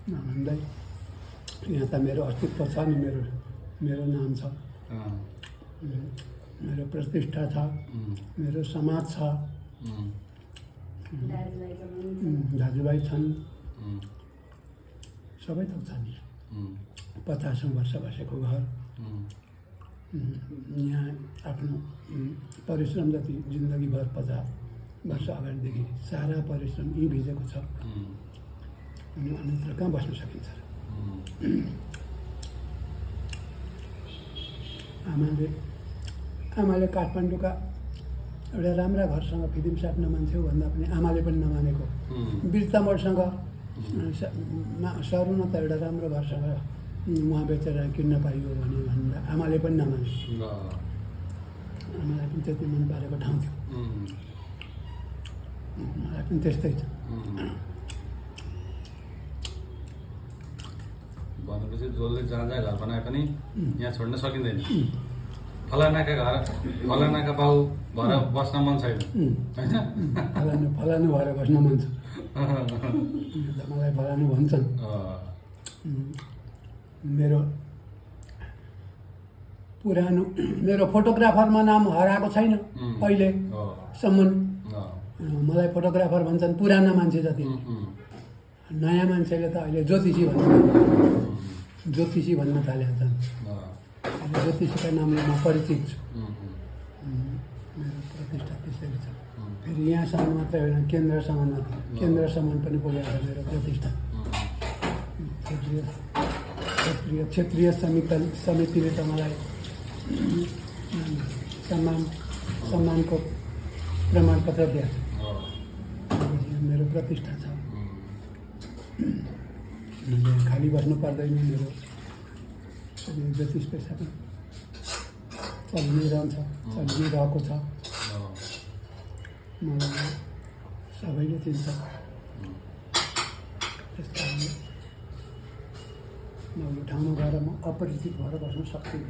भन्दै यहाँ त मेरो अस्तित्व छ नि, मेरो नाम छ, मेरो प्रतिष्ठा छ, मेरो समाज छ, दाजुभाइ छन्, सबै थोक छ नि। 50औं वर्ष बसेको घर, यहाँ आफ्नो परिश्रम जति जिन्दगीभर 50 वर्ष अगाडिदेखि सारा परिश्रम यहीँ भिजेको छ। अनि अन्यत्र कहाँ बस्न सकिन्छ र? आमाले काठमाडौँका एउटा राम्रा घरसँग फिल्म साट्न मान्थ्यो भन्दा पनि आमाले पनि नमानेको बिर्तामोडसँग सरू न त एउटा राम्रो घरसँग उहाँ बेचेर किन्न पाइयो भने भन्दा आमाले पनि नमाने। आमालाई पनि त्यति मन पारेको ठाउँ थियो। मलाई पनि त्यस्तै छ। भनेपछि जसले जहाँ जहाँ घर बनाए पनि यहाँ छोड्न सकिँदैन। फलानाका घर फलानाका बाउ भएर बस्न मन छैन होइन। फलानु भएर बस्न मन छ। मलाई फलानु भन्छन्। मेरो फोटोग्राफरमा नाम हराएको छैन अहिलेसम्म। मलाई फोटोग्राफर भन्छन् पुराना मान्छे जति। नयाँ मान्छेले त अहिले ज्योतिषी भन्न थालेका छन्। ज्योतिषीका नामले म परिचित छु। मेरो प्रतिष्ठा त्यसरी छ। फेरि यहाँसम्म मात्रै होइन, केन्द्रसम्म पनि पुगेको छ मेरो प्रतिष्ठा। क्षेत्रीय समितिले त मलाई सम्मानको प्रमाणपत्र दिएको छ। मेरो प्रतिष्ठा छ। खाली बस्नु पर्दैन। मेरो ज्योतिष पेसा पनि चलिरहेको छ। मलाई सबैले चिन्छ। त्यस कारणले नौलो ठाउँमा गएर म अपरिचित भएर बस्न सक्दिनँ।